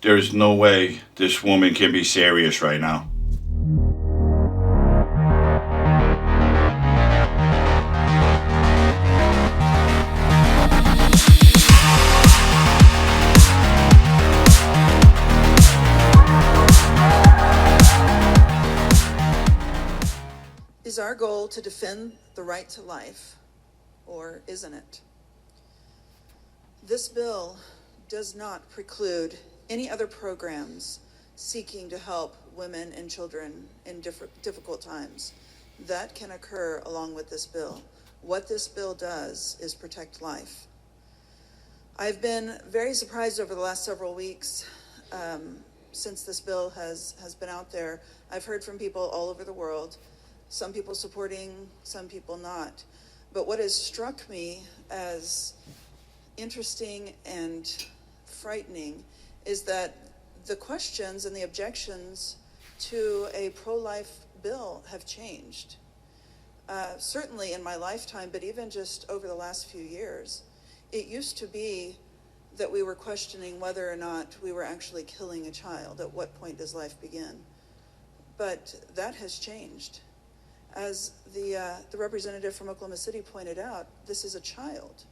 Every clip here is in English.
There's no way this woman can be serious right now. Is our goal to defend the right to life, or isn't it? This bill does not preclude any other programs seeking to help women and children in difficult times. That can occur along with this bill. What this bill does is protect life. I've been very surprised over the last several weeks since this bill has been out there. I've heard from people all over the world, some people supporting, some people not. But what has struck me as interesting and frightening is that the questions and the objections to a pro-life bill have changed. Certainly in my lifetime, but even just over the last few years. It used to be that we were questioning whether or not we were actually killing a child. At what point does life begin? But that has changed. As the representative from Oklahoma City pointed out, this is a child.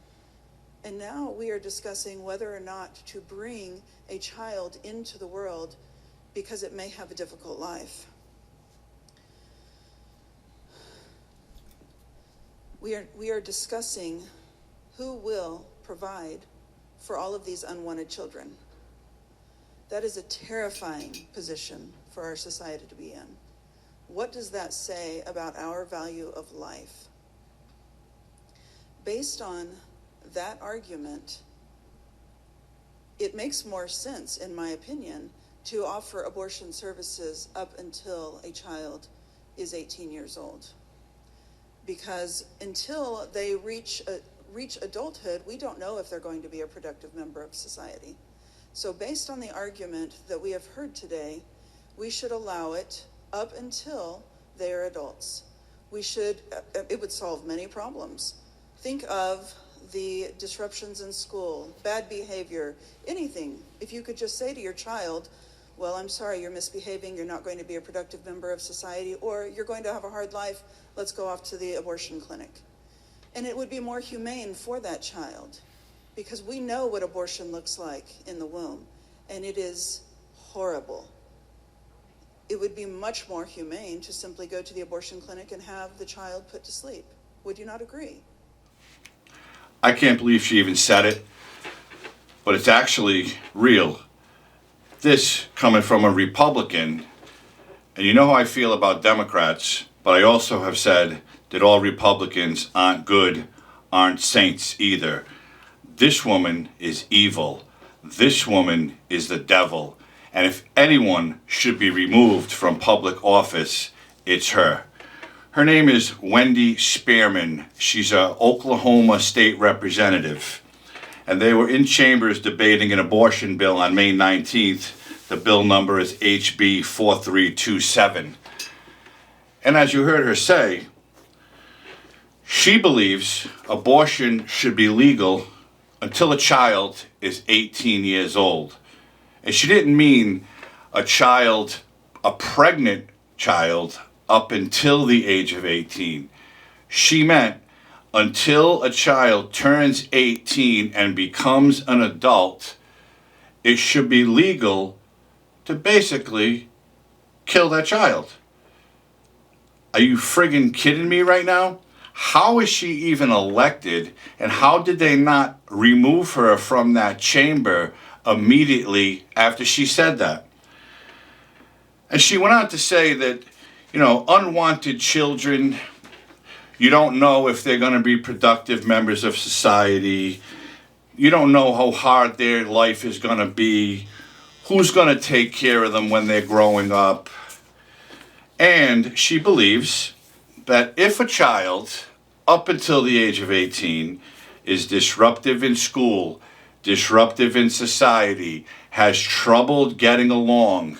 And now we are discussing whether or not to bring a child into the world because it may have a difficult life. We are discussing who will provide for all of these unwanted children. That is a terrifying position for our society to be in. What does that say about our value of life? Based on that argument, it makes more sense, in my opinion, to offer abortion services up until a child is 18 years old. Because until they reach adulthood, we don't know if they're going to be a productive member of society. So based on the argument that we have heard today, we should allow it up until they are adults. It would solve many problems. Think of the disruptions in school, bad behavior, anything. If you could just say to your child, well, I'm sorry, you're misbehaving, you're not going to be a productive member of society, or you're going to have a hard life, let's go off to the abortion clinic. And it would be more humane for that child, because we know what abortion looks like in the womb, and it is horrible. It would be much more humane to simply go to the abortion clinic and have the child put to sleep. Would you not agree? I can't believe she even said it, but it's actually real. This coming from a Republican, and you know how I feel about Democrats, but I also have said that all Republicans aren't good, aren't saints either. This woman is evil. This woman is the devil. And if anyone should be removed from public office, it's her. Her name is Wendy Spearman. She's an Oklahoma state representative. And they were in chambers debating an abortion bill on May 19th. The bill number is HB 4327. And as you heard her say, she believes abortion should be legal until a child is 18 years old. And she didn't mean a pregnant child, up until the age of 18. She meant until a child turns 18 and becomes an adult, it should be legal to basically kill that child. Are you friggin' kidding me right now? How is she even elected, and how did they not remove her from that chamber immediately after she said that? And she went on to say that, unwanted children, you don't know if they're going to be productive members of society. You don't know how hard their life is going to be. Who's going to take care of them when they're growing up? And she believes that if a child, up until the age of 18, is disruptive in school, disruptive in society, has trouble getting along,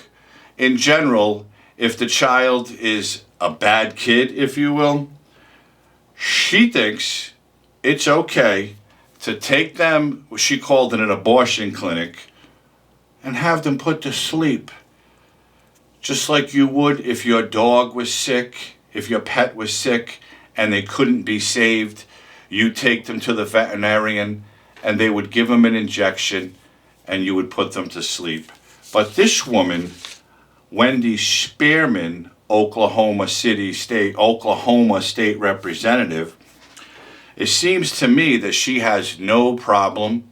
in general, if the child is a bad kid, if you will, she thinks it's okay to take them, she called it an abortion clinic, and have them put to sleep. Just like you would if your dog was sick, if your pet was sick and they couldn't be saved, you take them to the veterinarian and they would give them an injection and you would put them to sleep. But this woman, Wendy Spearman, Oklahoma State Representative, it seems to me that she has no problem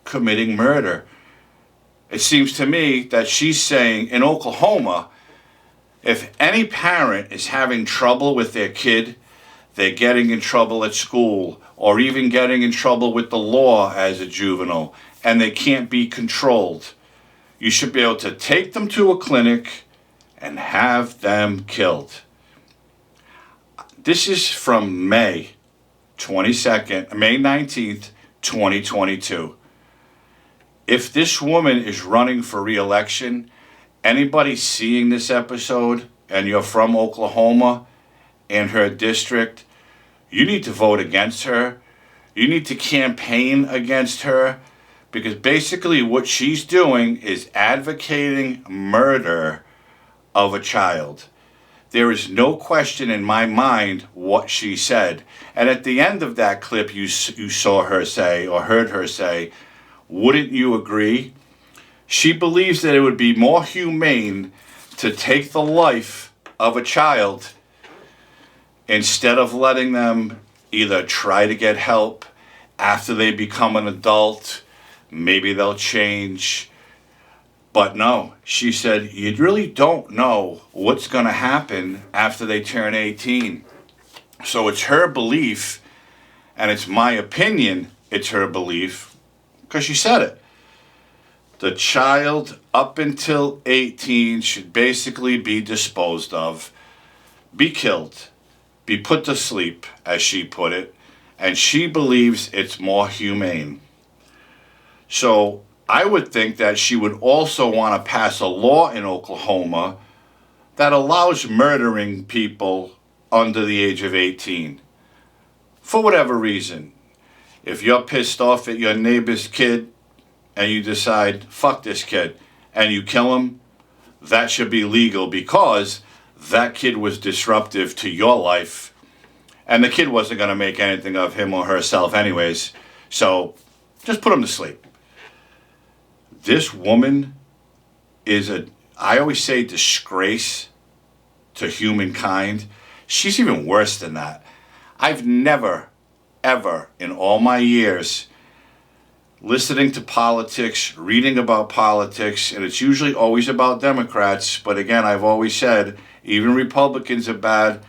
committing murder. It seems to me that she's saying in Oklahoma, if any parent is having trouble with their kid, they're getting in trouble at school, or even getting in trouble with the law as a juvenile, and they can't be controlled, you should be able to take them to a clinic and have them killed. This is from May 19th, 2022. If this woman is running for re-election, anybody seeing this episode and you're from Oklahoma and her district, you need to vote against her. You need to campaign against her, because basically what she's doing is advocating murder of a child. There is no question in my mind what she said. And at the end of that clip, you saw her say, or heard her say, wouldn't you agree? She believes that it would be more humane to take the life of a child instead of letting them either try to get help after they become an adult. Maybe they'll change. But no, she said, you really don't know what's going to happen after they turn 18. So it's her belief, and it's my opinion it's her belief, because she said it. The child up until 18 should basically be disposed of, be killed, be put to sleep, as she put it, and she believes it's more humane. So I would think that she would also want to pass a law in Oklahoma that allows murdering people under the age of 18. For whatever reason. If you're pissed off at your neighbor's kid and you decide, fuck this kid, and you kill him, that should be legal, because that kid was disruptive to your life, and the kid wasn't going to make anything of him or herself anyways. So just put him to sleep. This woman is I always say, disgrace to humankind. She's even worse than that. I've never, ever in all my years listening to politics, reading about politics, and it's usually always about Democrats, but again, I've always said, even Republicans are bad.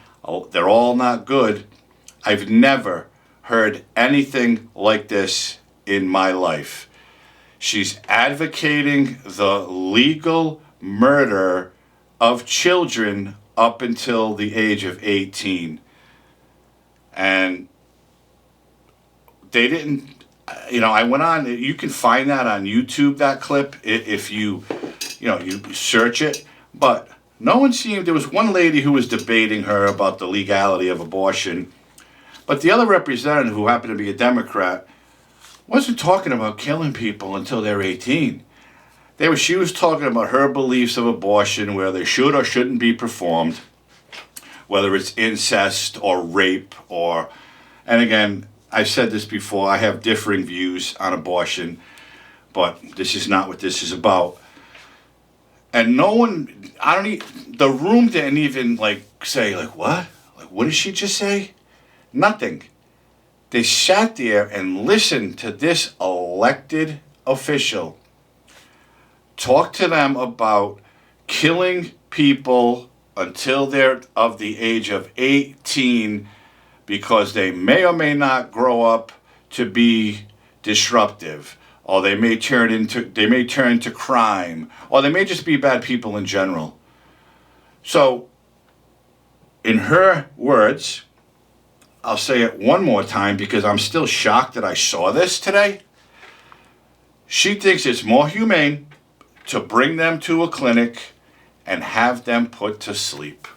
They're all not good. I've never heard anything like this in my life. She's advocating the legal murder of children up until the age of 18. And they didn't, I went on, you can find that on YouTube, that clip, if you search it. But no one seemed, there was one lady who was debating her about the legality of abortion. But the other representative, who happened to be a Democrat, wasn't talking about killing people until they're 18. She was talking about her beliefs of abortion, where they should or shouldn't be performed, whether it's incest or rape and again, I've said this before, I have differing views on abortion, but this is not what this is about. And no one, the room didn't even say, what? What did she just say? Nothing. They sat there and listened to this elected official talk to them about killing people until they're of the age of 18, because they may or may not grow up to be disruptive, or they may turn to crime, or they may just be bad people in general. So, in her words, I'll say it one more time because I'm still shocked that I saw this today. She thinks it's more humane to bring them to a clinic and have them put to sleep.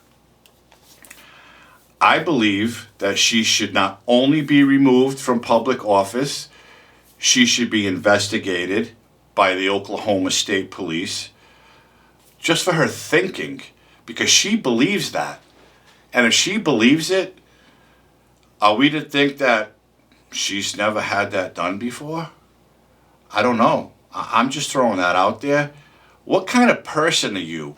I believe that she should not only be removed from public office, she should be investigated by the Oklahoma State Police just for her thinking, because she believes that. And if she believes it, are we to think that she's never had that done before? I don't know. I'm just throwing that out there. What kind of person are you?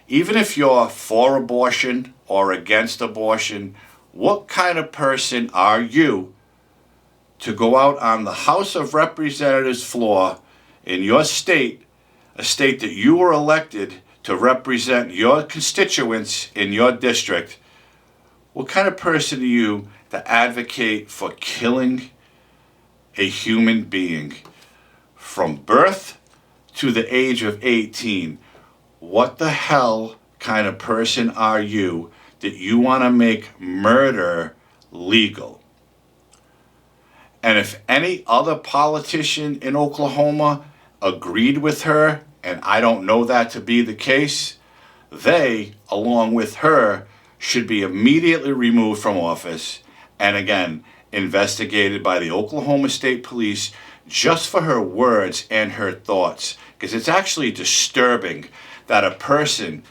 Even if you're for abortion or against abortion, what kind of person are you to go out on the House of Representatives floor in your state, a state that you were elected to represent your constituents in your district? What kind of person are you to advocate for killing a human being from birth to the age of 18? What the hell kind of person are you that you want to make murder legal? And if any other politician in Oklahoma agreed with her, and I don't know that to be the case, they, along with her, should be immediately removed from office and again investigated by the Oklahoma State Police just for her words and her thoughts. Because it's actually disturbing that a person,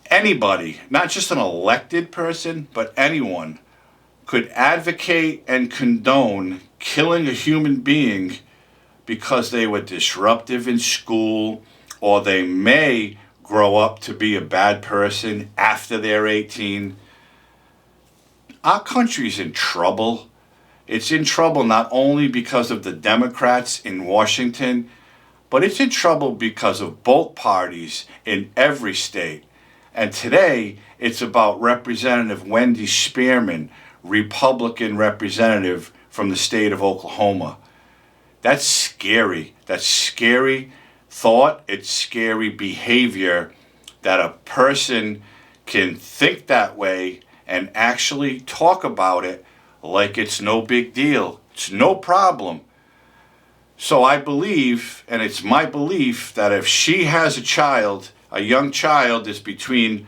anybody, not just an elected person, but anyone, could advocate and condone killing a human being because they were disruptive in school, or they may grow up to be a bad person after they're 18. Our country's in trouble. It's in trouble not only because of the Democrats in Washington, but it's in trouble because of both parties in every state. And today, it's about Representative Wendy Spearman, Republican representative from the state of Oklahoma. That's scary. That's scary thought. It's scary behavior that a person can think that way and actually talk about it like it's no big deal. It's no problem. So I believe, and it's my belief, that if she has a child, a young child that's between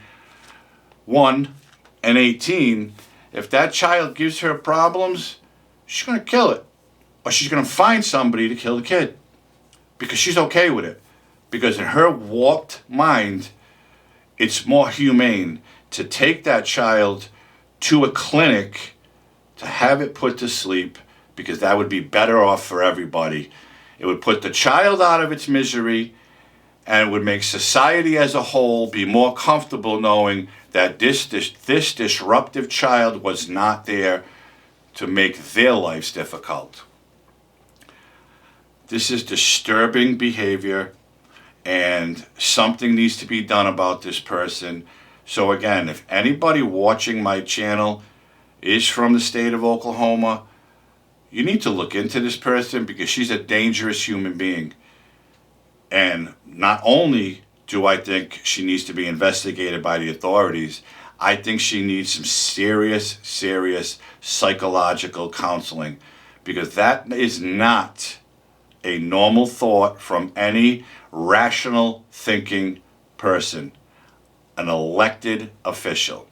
1 and 18, if that child gives her problems, she's going to kill it. Or she's going to find somebody to kill the kid. Because she's okay with it. Because in her warped mind, it's more humane to take that child to a clinic to have it put to sleep, because that would be better off for everybody. It would put the child out of its misery, and it would make society as a whole be more comfortable knowing that this disruptive child was not there to make their lives difficult. This is disturbing behavior, and something needs to be done about this person. So again, if anybody watching my channel is from the state of Oklahoma, you need to look into this person, because she's a dangerous human being. And not only do I think she needs to be investigated by the authorities, I think she needs some serious psychological counseling, because that is not a normal thought from any rational thinking person, an elected official.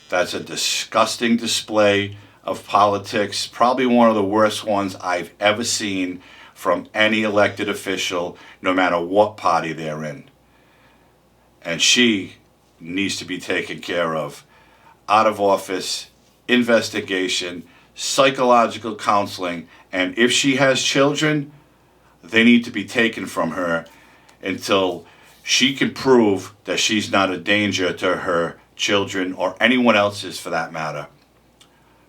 That's a disgusting display of politics, probably one of the worst ones I've ever seen from any elected official, no matter what party they're in. And she needs to be taken care of. Out of office, investigation, psychological counseling, and if she has children, they need to be taken from her until she can prove that she's not a danger to her children or anyone else's for that matter.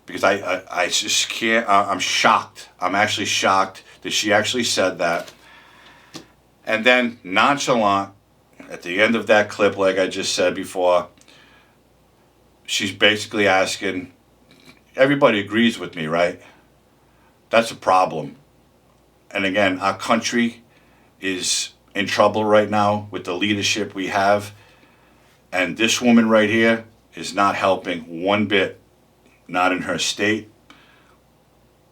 Because I just can't, I'm shocked. I'm actually shocked that she actually said that. And then nonchalant, at the end of that clip, like I just said before, she's basically asking, everybody agrees with me, right? That's a problem. And again, our country is in trouble right now with the leadership we have. And this woman right here is not helping one bit. Not in her state,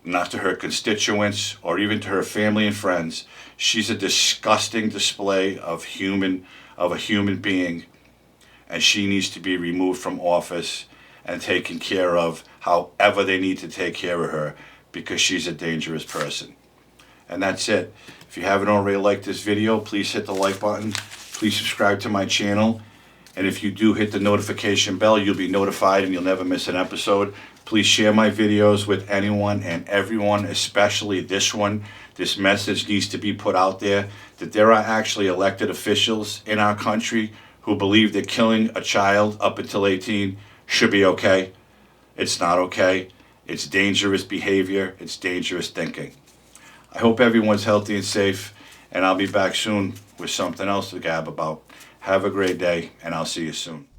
not to her constituents, or even to her family and friends. She's a disgusting display of a human being, and she needs to be removed from office and taken care of however they need to take care of her, because she's a dangerous person. And that's it. If you haven't already liked this video, please hit the like button. Please subscribe to my channel. And if you do hit the notification bell, you'll be notified and you'll never miss an episode. Please share my videos with anyone and everyone, especially this one. This message needs to be put out there that there are actually elected officials in our country who believe that killing a child up until 18 should be okay. It's not okay. It's dangerous behavior. It's dangerous thinking. I hope everyone's healthy and safe, and I'll be back soon with something else to gab about. Have a great day, and I'll see you soon.